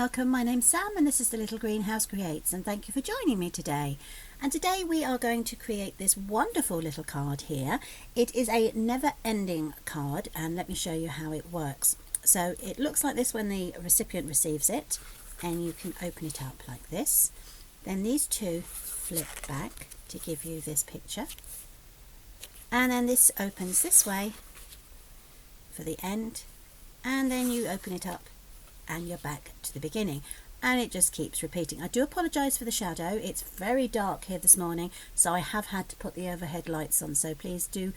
welcome. My name's Sam and this is the Little Greenhouse Creates, and thank you for joining me today. And today we are going to create this wonderful little card here. It is a never-ending card, and let me show you how it works. So it looks like this when the recipient receives it, and you can open it up like this. Then these two flip back to give you this picture, and then this opens this way for the end, and then you open it up and you're back to the beginning, and it just keeps repeating. I do apologise for the shadow, it's very dark here this morning, so I have had to put the overhead lights on, so please do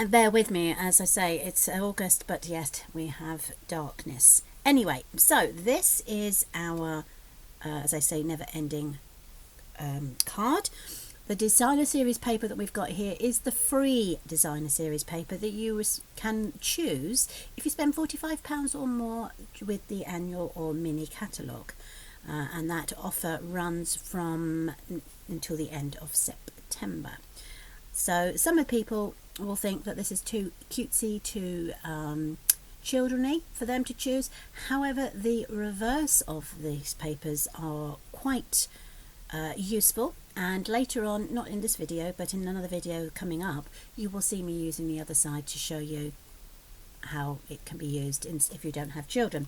bear with me. As I say, it's August, but yet we have darkness. Anyway, so this is our as I say, never ending card. The designer series paper that we've got here is the free designer series paper that you can choose if you spend £45 or more with the annual or mini catalogue, and that offer runs from until the end of September. So some of the people will think that this is too cutesy, too childrenly for them to choose. However, the reverse of these papers are quite useful, and later on, not in this video but in another video coming up, you will see me using the other side to show you how it can be used if you don't have children.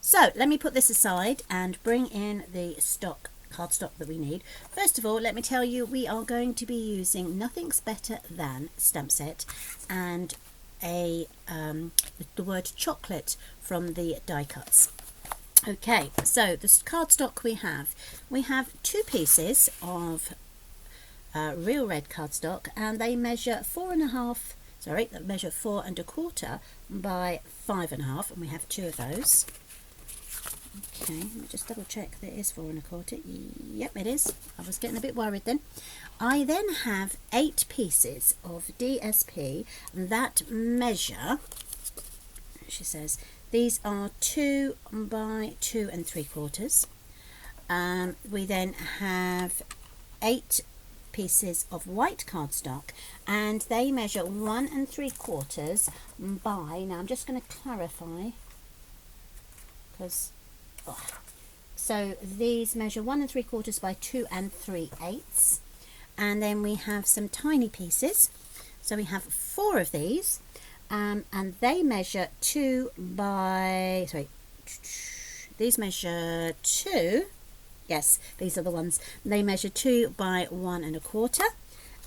So let me put this aside and bring in the cardstock that we need. First of all, let me tell you, we are going to be using Nothing's Better Than stamp set and the word chocolate from the die cuts. Okay, so the cardstock we have two pieces of real red cardstock, and they measure 4 4¼ by 5½, and we have two of those. Okay, let me just double check that it is 4¼ Yep, it is. I was getting a bit worried then. I then have 8 pieces of DSP that measure, she says, these are 2 by 2 3/4. We then have 8 pieces of white cardstock, and they measure 1 3/4 by, now I'm just going to clarify, because so these measure 1 3/4 by 2 3/8, and then we have some tiny pieces, so we have 4 of these. And they measure 2 by, these measure 2, yes, these are the ones, they measure 2 by 1 1/4,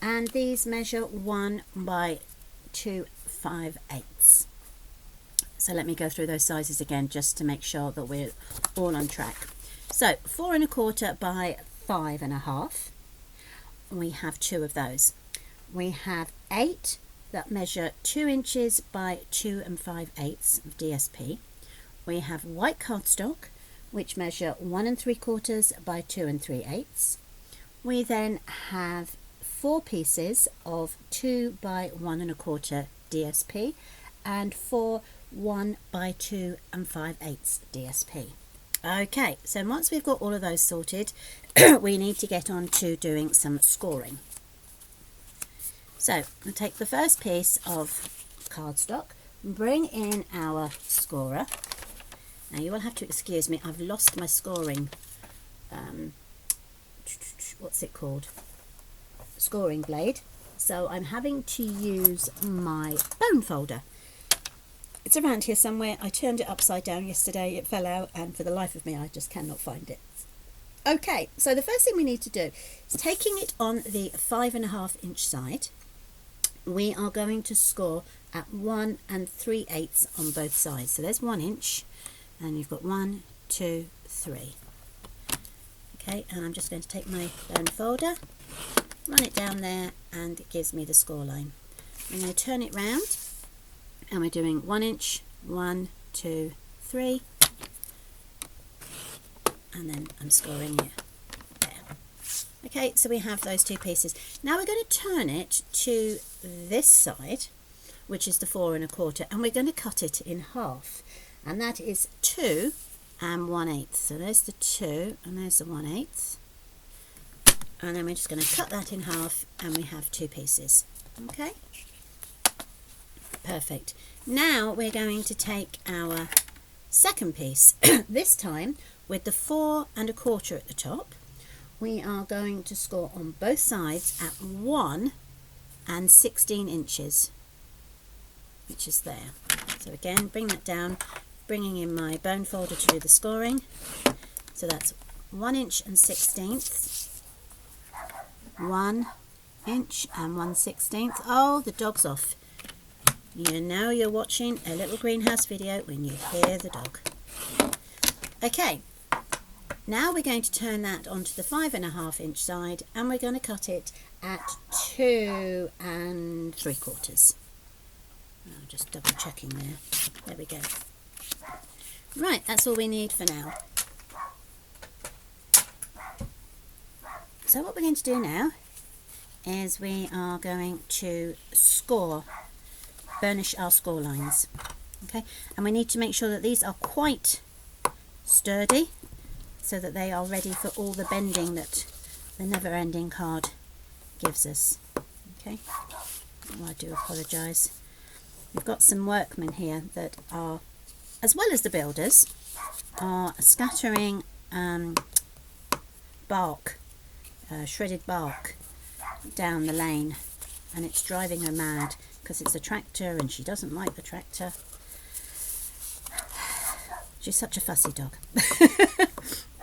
and these measure 1 by 2 5/8. So let me go through those sizes again just to make sure that we're all on track. So 4 1/4 by 5½, we have 2 of those. We have 8 that measure 2 inches by 2 5/8 of DSP. We have white cardstock, which measure 1 3/4 by 2 3/8. We then have 4 pieces of 2 by 1 1/4 DSP and 4 1 by 2 5/8 DSP. Okay, so once we've got all of those sorted, we need to get on to doing some scoring. So we'll take the first piece of cardstock, bring in our scorer. Now you will have to excuse me, I've lost my scoring, what's it called? Scoring blade. So I'm having to use my bone folder. It's around here somewhere. I turned it upside down yesterday, it fell out, and for the life of me I just cannot find it. Okay, so the first thing we need to do is, taking it on the 5½ inch side, we are going to score at 1 3/8 on both sides. So there's 1 inch, and you've got 1 2 3. Okay, and I'm just going to take my bone folder, run it down there, and it gives me the score line. I'm going to turn it round, and we're doing 1 inch, 1 2 3, and then I'm scoring it there. Okay, so we have those 2 pieces. Now we're going to turn it to this side, which is the 4 1/4, and we're going to cut it in half, and that is 2 1/8. So there's the 2 and there's the 1/8, and then we're just going to cut that in half, and we have 2 pieces. Okay, perfect. Now we're going to take our second piece. This time with the 4 1/4 at the top, we are going to score on both sides at 1 16 inches, which is there. So again, bring that down, bringing in my bone folder to do the scoring. So that's 1 inch and 1/16, 1 inch and 1/16. Oh, the dog's off. You know you're watching a little greenhouse video when you hear the dog. Okay, now we're going to turn that onto the 5 1/2 inch side, and we're going to cut it at 2 3/4. I'm just double checking there. There we go. Right, that's all we need for now. So what we're going to do now is we are going to burnish our score lines. Okay, and we need to make sure that these are quite sturdy so that they are ready for all the bending that the never-ending card gives us. Okay, oh, I do apologise. We've got some workmen here that are, as well as the builders, are scattering bark, shredded bark down the lane, and it's driving her mad because it's a tractor and she doesn't like the tractor. She's such a fussy dog.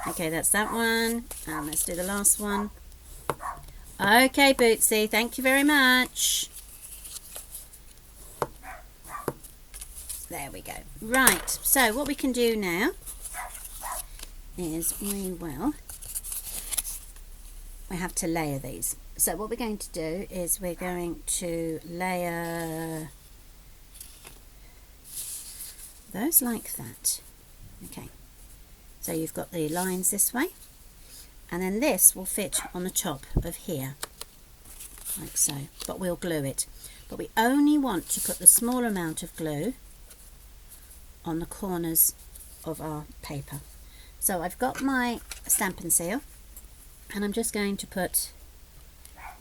Okay, that's that one, and let's do the last one. Okay, Bootsy, thank you very much. There we go. Right, so what we can do now is we have to layer these. So what we're going to do is we're going to layer those like that. Okay, so you've got the lines this way, and then this will fit on the top of here, like so, but we'll glue it. But we only want to put the small amount of glue on the corners of our paper. So I've got my Stampin' Seal, and I'm just going to put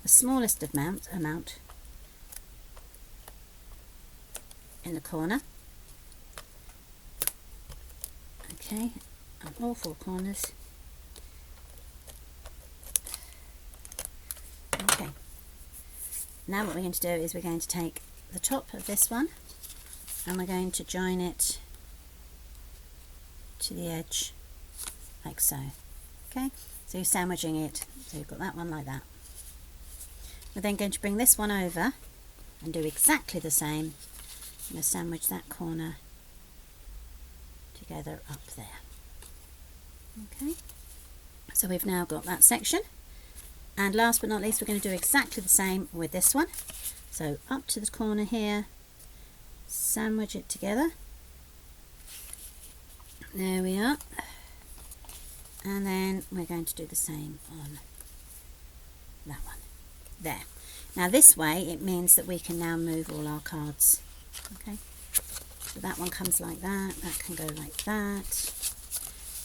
the smallest amount in the corner. Okay, on all 4 corners. Okay, now what we're going to do is we're going to take the top of this one and we're going to join it to the edge like so. Okay, so you're sandwiching it, so you've got that one like that. We're then going to bring this one over and do exactly the same. I'm going to sandwich that corner together up there. Okay, so we've now got that section, and last but not least we're going to do exactly the same with this one. So up to the corner here, sandwich it together. There we are, and then we're going to do the same on that one there. Now this way it means that we can now move all our cards. Okay, so that one comes like that, that can go like that,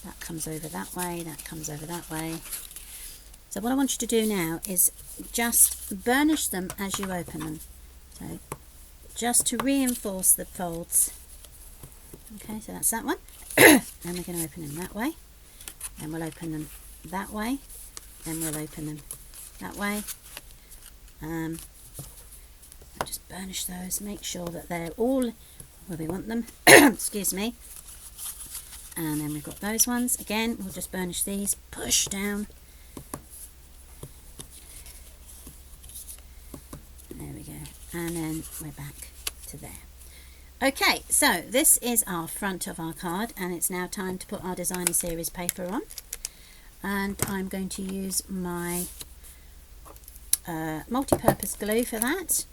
that comes over that way, that comes over that way. So what I want you to do now is just burnish them as you open them, so just to reinforce the folds. Okay, so that's that one. Then we're going to open them that way, then we'll open them that way, then we'll open them that way. I'll just burnish those, make sure that they're all where we want them. Excuse me. And then we've got those ones. Again, we'll just burnish these, push down. There we go. And then we're back to there. Okay, so this is our front of our card, and it's now time to put our designer series paper on. And I'm going to use my multi-purpose glue for that.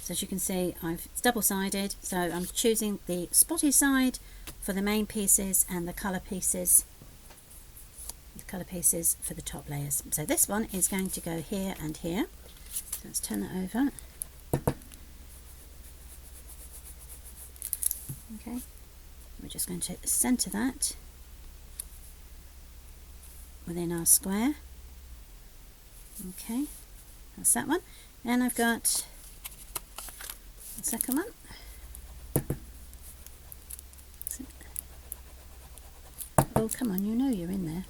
So as you can see, it's double-sided, so I'm choosing the spotty side for the main pieces and the colour pieces for the top layers. So this one is going to go here and here. So let's turn that over. Okay, we're just going to centre that within our square. Okay, that's that one. Then I've got the second one. Oh, come on, you know you're in there.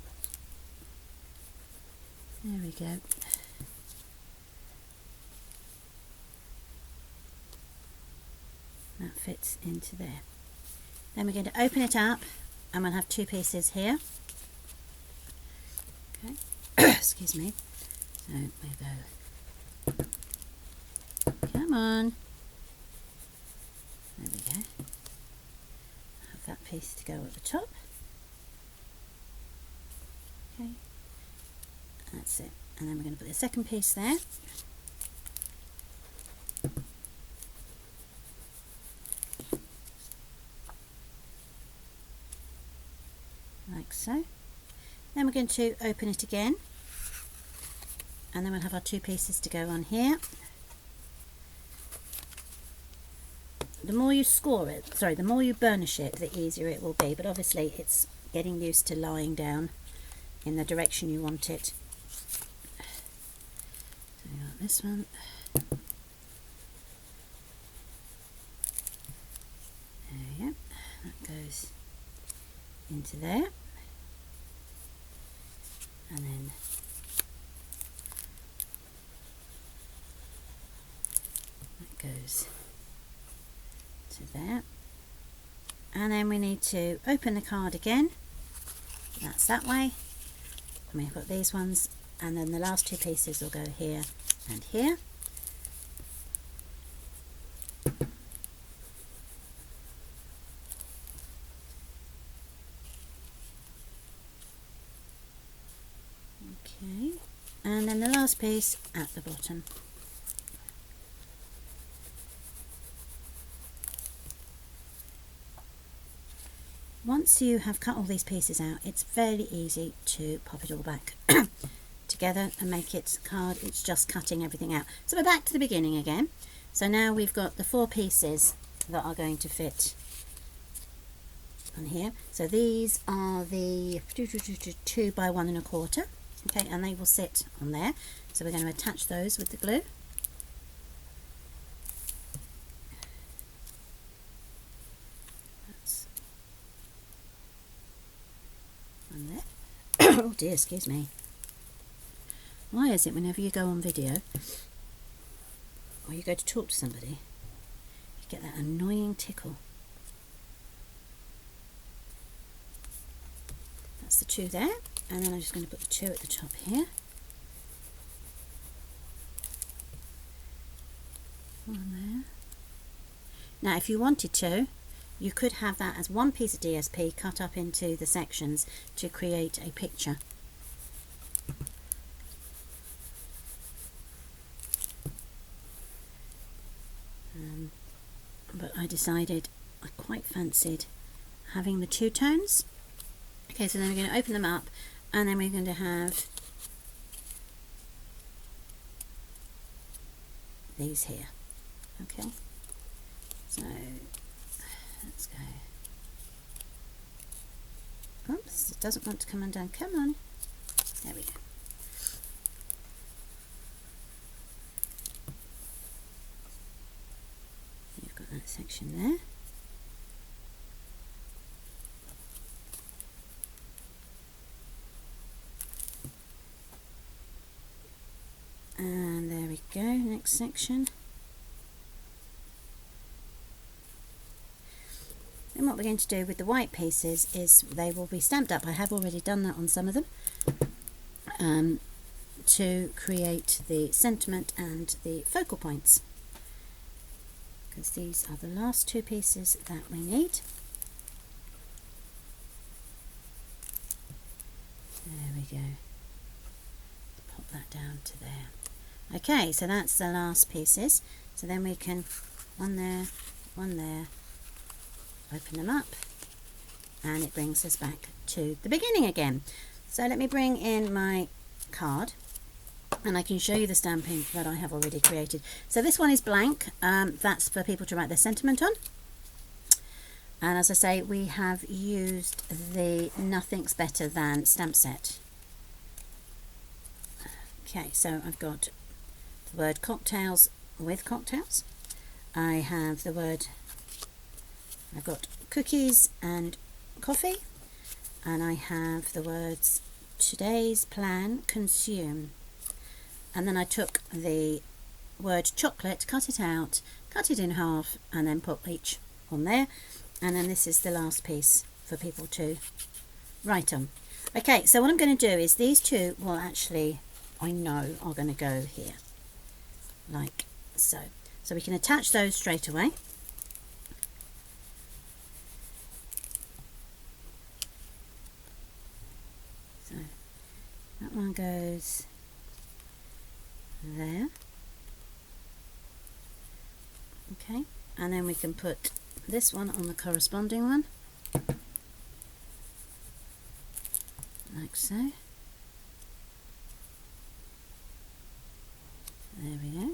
There we go. That fits into there. Then we're going to open it up and we'll have two pieces here. Okay, excuse me. So we go. Come on. There we go. Have that piece to go at the top. Okay, that's it. And then we're going to put the second piece there. Like so. Then we're going to open it again, and then we'll have our two pieces to go on here. The more you score it, sorry, the more you burnish it, the easier it will be, but obviously it's getting used to lying down in the direction you want it. So you got this one. There we go. That goes into there. And then that goes to there. And then we need to open the card again. That's that way. And we've got these ones, and then the last two pieces will go here and here. Okay, and then the last piece at the bottom. Once you have cut all these pieces out, it's fairly easy to pop it all back together and make it a card. It's just cutting everything out. So we're back to the beginning again. So now we've got the four pieces that are going to fit on here. So these are the 2 by 1 1/4. Okay, and they will sit on there. So we're going to attach those with the glue. That's on there. Oh dear, excuse me. Why is it whenever you go on video or you go to talk to somebody, you get that annoying tickle? That's the 2 there. And then I'm just going to put the 2 at the top here. One there. Now if you wanted to, you could have that as one piece of DSP cut up into the sections to create a picture. But I decided I quite fancied having the 2 tones. Okay, so then we're going to open them up, and then we're going to have these here. Okay, so let's go. Oops, it doesn't want to come undone. Come on. There we go. You've got that section there. And there we go, next section. And what we're going to do with the white pieces is they will be stamped up. I have already done that on some of them to create the sentiment and the focal points, because these are the last 2 pieces that we need. There we go. Pop that down to there. Okay, so that's the last pieces. So then we can one there, open them up, and it brings us back to the beginning again. So let me bring in my card, and I can show you the stamping that I have already created. So this one is blank. That's for people to write their sentiment on. And as I say, we have used the Nothing's Better Than stamp set. Okay, so I've got the word cocktails with cocktails. I have the word, I've got cookies and coffee. and I have the words today's plan, consume, and then I took the word chocolate, cut it out, cut it in half, and then put each on there, and then this is the last piece for people to write on. Okay, so what I'm going to do is these two will actually, I know, are going to go here like so. So we can attach those straight away. So that one goes there. Okay, and then we can put this one on the corresponding one, like so. There we go.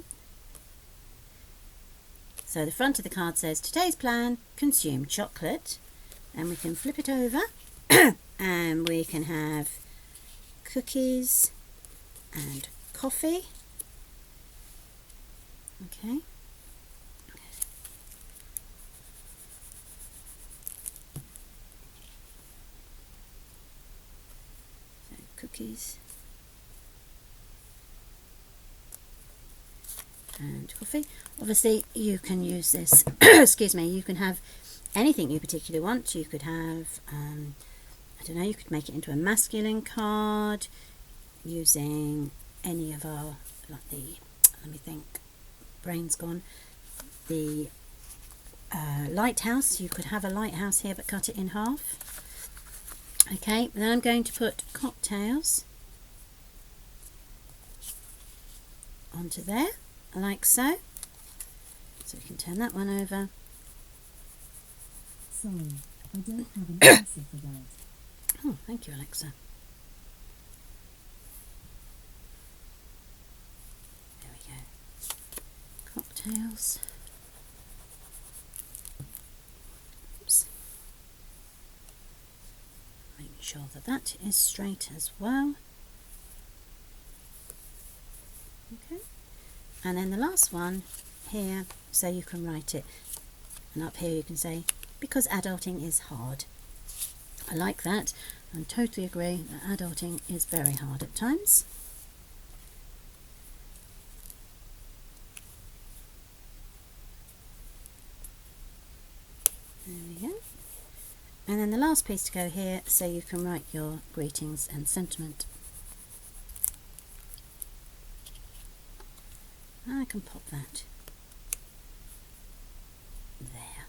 So the front of the card says today's plan, consume chocolate, and we can flip it over and we can have cookies and coffee. Okay. So cookies and coffee. Obviously you can use this excuse me, you can have anything you particularly want. You could have I don't know, you could make it into a masculine card using any of our, like the, let me think, brain's gone, the lighthouse. You could have a lighthouse here but cut it in half. Okay, then I'm going to put cocktails onto there like so. So we can turn that one over. Sorry, I don't have an answer for that. Oh, thank you, Alexa. There we go. Cocktails. Oops. Making sure that that is straight as well. Okay. And then the last one here, so you can write it. And up here you can say, because adulting is hard. I like that. I totally agree that adulting is very hard at times. There we go. And then the last piece to go here, so you can write your greetings and sentiment. I can pop that there.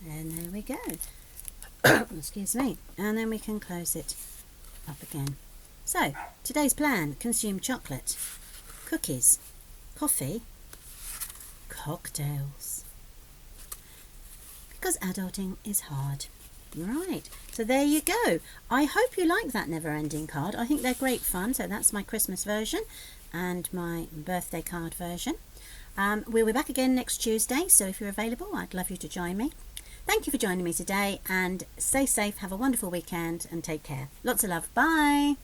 And there we go. Excuse me. And then we can close it up again. So, today's plan, consume chocolate, cookies, coffee, cocktails. Because adulting is hard. Right, so there you go. I hope you like that never-ending card. I think they're great fun. So that's my Christmas version and my birthday card version. We'll be back again next Tuesday, so if you're available, I'd love you to join me. Thank you for joining me today, and stay safe, have a wonderful weekend, and take care. Lots of love. Bye.